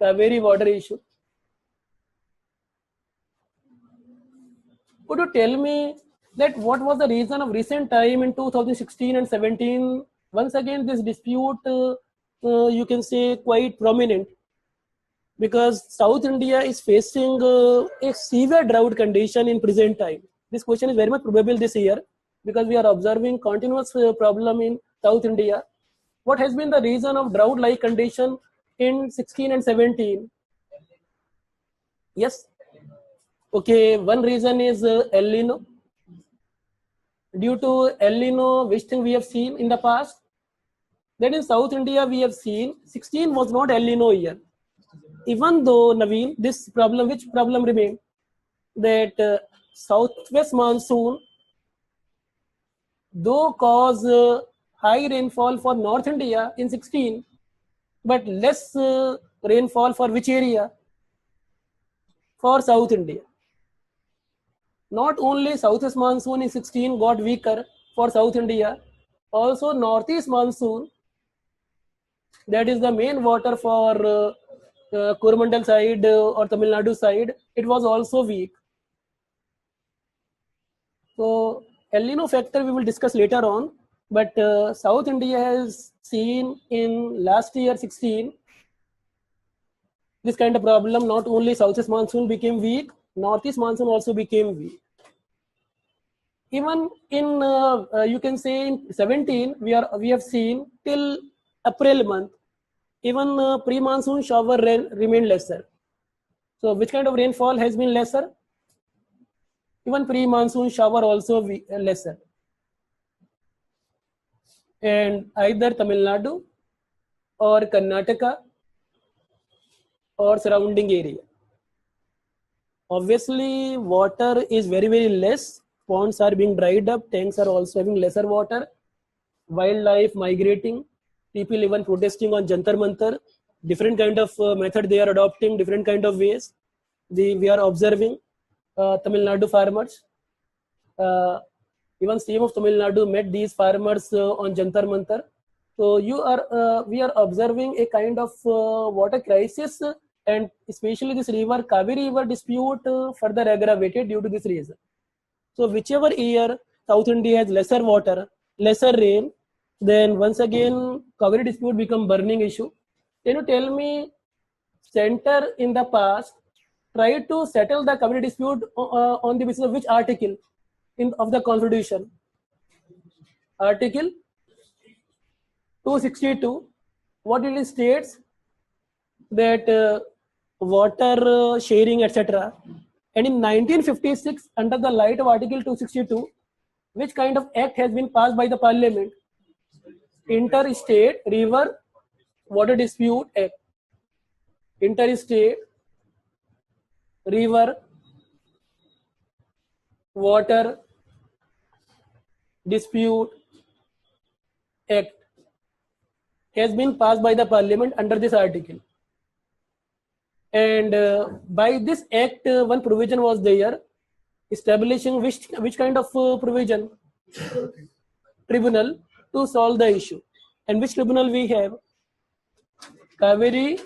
Cauvery water issue. Could you tell me that what was the reason of recent time in 2016 and 17? Once again, this dispute, you can say, quite prominent, because South India is facing a severe drought condition in present time. This question is very much probable this year, because we are observing continuous problem in South India. What has been the reason of drought-like condition in 16 and 17? Yes. Okay, one reason is El Nino. Due to El Nino, which thing we have seen in the past? That in South India we have seen 16 was not El Nino year. Even though, Naveen, this problem, which problem remained? That southwest monsoon, though cause high rainfall for North India in 16, but less rainfall for which area? For South India. Not only southwest monsoon in 16 got weaker for South India, also northeast monsoon, that is the main water for Coromandel side or Tamil Nadu side, it was also weak. So El Nino factor we will discuss later on, but South India has seen in last year 16 this kind of problem. Not only southwest monsoon became weak, northeast monsoon also became weak. Even in you can say in 17 we have seen till April month, even pre-monsoon shower rain remained lesser. So which kind of rainfall has been lesser? Even pre-monsoon shower also lesser. And either Tamil Nadu or Karnataka or surrounding area. Obviously, water is very, very less. Ponds are being dried up. Tanks are also having lesser water. Wildlife migrating. People even protesting on Jantar Mantar. Different kind of method they are adopting. Different kind of ways. We are observing Tamil Nadu farmers. Even CM of Tamil Nadu met these farmers on Jantar Mantar. So we are observing a kind of water crisis, and especially this river Cauvery river dispute further aggravated due to this reason. So whichever year South India has lesser water, lesser rain, then once again Cauvery dispute become burning issue. Can you tell me, center in the past tried to settle the Cauvery dispute on the basis of which article of the Constitution? Article 262. What it states? That water sharing, etc. And in 1956, under the light of Article 262, which kind of act has been passed by the Parliament? Interstate River Water Dispute Act. Interstate River Water Dispute Act has been passed by the Parliament under this article. And by this act, one provision was there, establishing which kind of provision? Tribunal to solve the issue. And which tribunal we have? Cauvery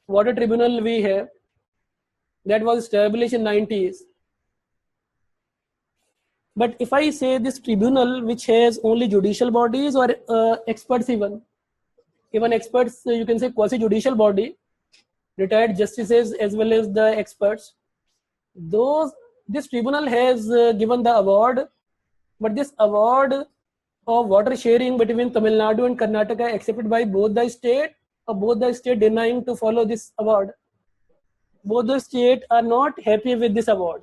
Water Tribunal we have. That was established in 90s. But if I say this tribunal, which has only judicial bodies or experts, even experts, you can say quasi-judicial body, retired justices as well as the experts, this tribunal has given the award, but this award of water sharing between Tamil Nadu and Karnataka accepted by both the state, or both the state denying to follow this award. Both the state are not happy with this award.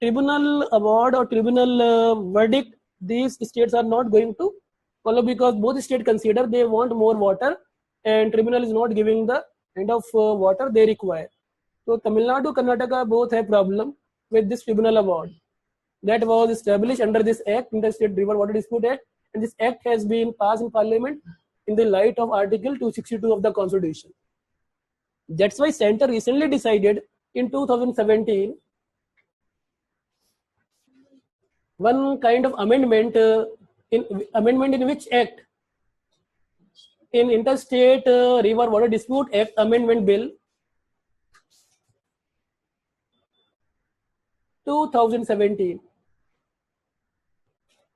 Tribunal award or tribunal verdict, these states are not going to follow, because both states consider they want more water and tribunal is not giving the kind of water they require. So Tamil Nadu, Karnataka both have problem with this tribunal award. That was established under this act, Interstate River Water Dispute Act, and this act has been passed in Parliament in the light of Article 262 of the Constitution. That's why Centre recently decided in 2017 one kind of amendment in which act? in Interstate River Water Dispute Act Amendment Bill 2017.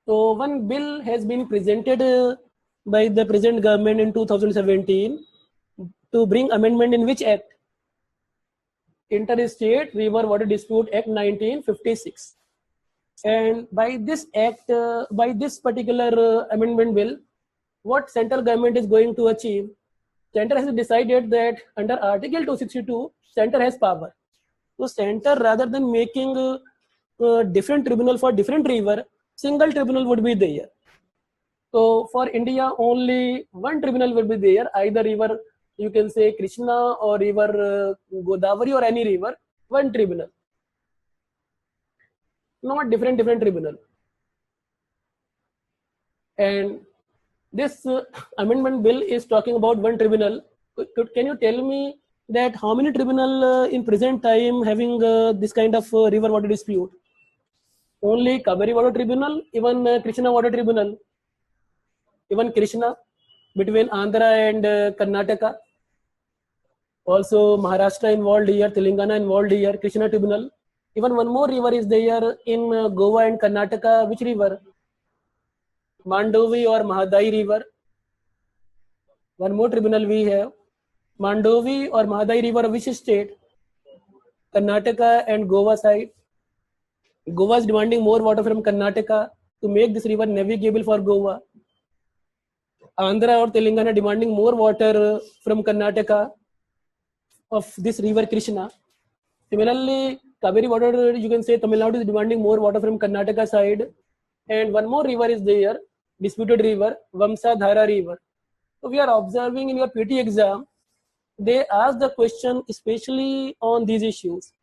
So one bill has been presented by the present government in 2017 to bring amendment in which act? Interstate River Water Dispute Act 1956. And by this act, by this particular amendment bill, what central government is going to achieve? Center has decided that under Article 262, center has power. So center, rather than making different tribunal for different river, single tribunal would be there. So for India, only one tribunal will be there, either river, you can say Krishna or river Godavari or any river, one tribunal. Not different tribunal. And this amendment bill is talking about one tribunal. Can you tell me that how many tribunal in present time having this kind of river water dispute? Only Cauvery Water Tribunal, even Krishna Water Tribunal, even Krishna between Andhra and Karnataka. Also Maharashtra involved here, Telangana involved here, Krishna Tribunal. Even one more river is there in Goa and Karnataka. Which river? Mandovi or Mahadai River. One more tribunal we have. Mandovi or Mahadai River, which state? Karnataka and Goa side. Goa is demanding more water from Karnataka to make this river navigable for Goa. Andhra or Telangana demanding more water from Karnataka of this river Krishna. Similarly, Cauvery water, you can say Tamil Nadu is demanding more water from Karnataka side. And one more river is there, disputed river, Vamsadhara River. So we are observing in your PT exam, they ask the question especially on these issues.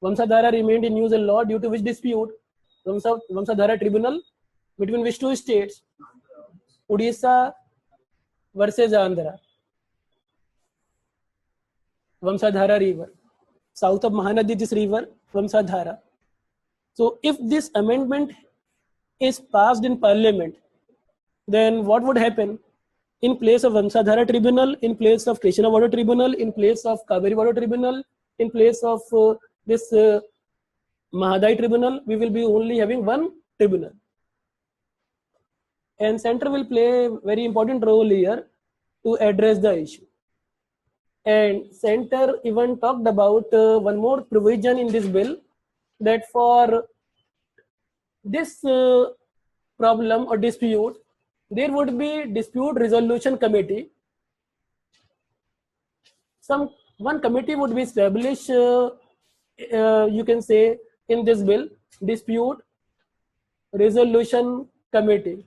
Vamsadhara remained in use a lot due to which dispute? Vamsadhara Tribunal between which two states? Odisha versus Andhra. Vamsadhara River. South of Mahanadi, this river, Vamsadhara. So if this amendment is passed in parliament, then what would happen? In place of Vamsadhara Tribunal, in place of Krishna Water Tribunal, in place of Cauvery Water Tribunal, in place of this Mahadai Tribunal, we will be only having one tribunal. And center will play a very important role here to address the issue. And center even talked about one more provision in this bill, that for this problem or dispute, there would be dispute resolution committee. One committee would be established, you can say in this bill, dispute resolution committee.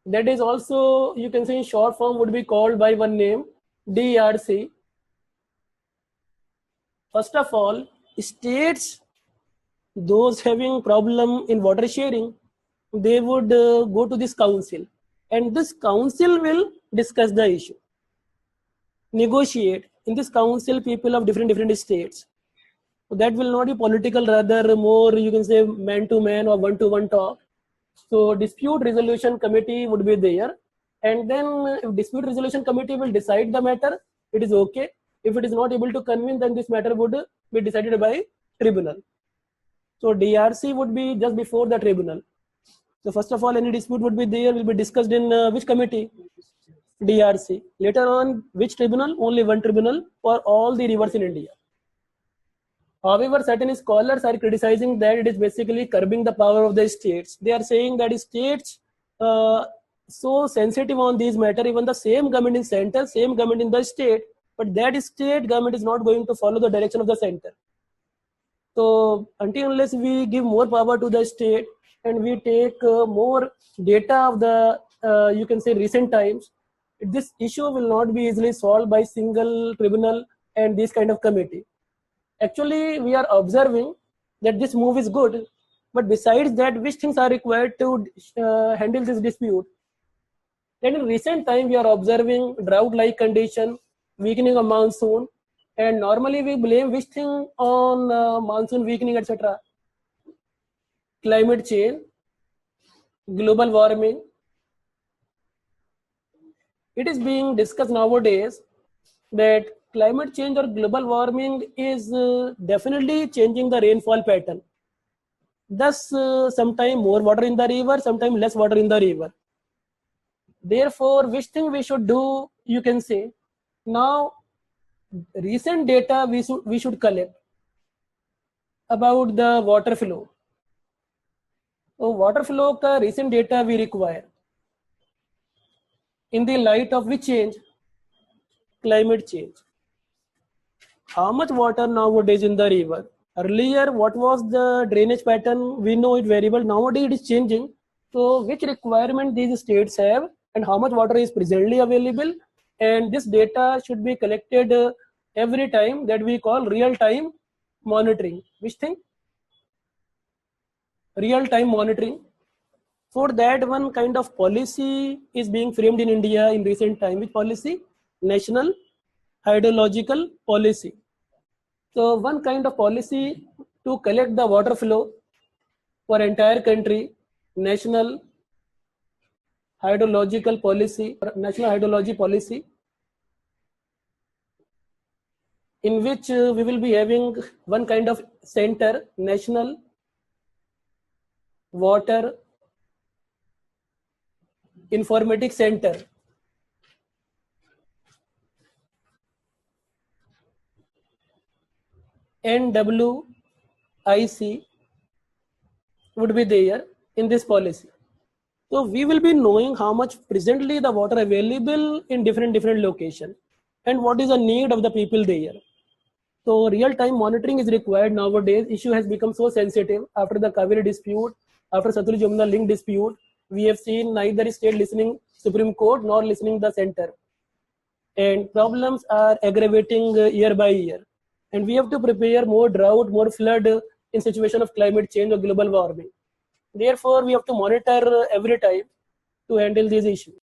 That is also, you can say in short form, would be called by one name, DRC. First of all, states, those having problem in water sharing, they would go to this council, and this council will discuss the issue, negotiate. In this council, people of different states. So that will not be political, rather more, you can say, man to man or one to one talk. So dispute resolution committee would be there, and then if dispute resolution committee will decide the matter, it is okay. If it is not able to convince, then this matter would be decided by tribunal. So DRC would be just before the tribunal. So first of all, any dispute would be there, will be discussed in which committee? DRC. Later on, which tribunal? Only one tribunal for all the rivers in India. However, certain scholars are criticizing that it is basically curbing the power of the states. They are saying that states so sensitive on these matters, even the same government in center, same government in the state, but that state government is not going to follow the direction of the center. So until unless we give more power to the state and we take more data of the, you can say, recent times, this issue will not be easily solved by single tribunal and this kind of committee. Actually, we are observing that this move is good, but besides that, which things are required to handle this dispute? Then in recent time, we are observing drought-like condition, weakening of monsoon, and normally we blame which thing on monsoon weakening, etc. Climate change, global warming. it is being discussed nowadays that climate change or global warming is definitely changing the rainfall pattern. Thus, sometime more water in the river, sometime less water in the river. Therefore, which thing we should do, you can say. Now, recent data we should collect about the water flow. So, water flow का recent data we require. In the light of which change? Climate change. How much water nowadays in the river? Earlier, what was the drainage pattern? We know it very well. Nowadays, it is changing. So, which requirement these states have and how much water is presently available? And this data should be collected every time, that we call real-time monitoring. Which thing? Real-time monitoring. For that, one kind of policy is being framed in India in recent time. Which policy? National Hydrological Policy. So one kind of policy to collect the water flow for entire country, National Hydrological Policy, National Hydrology Policy, in which we will be having one kind of center, National Water Informatics Center. NWIC would be there in this policy. So we will be knowing how much presently the water available in different locations and what is the need of the people there. So real-time monitoring is required nowadays. Issue has become so sensitive after the Cauvery dispute, after Satluj-Jamuna link dispute. We have seen neither state listening Supreme Court nor listening the center, and problems are aggravating year by year. And we have to prepare more drought, more flood in situation of climate change or global warming. Therefore, we have to monitor every time to handle these issues.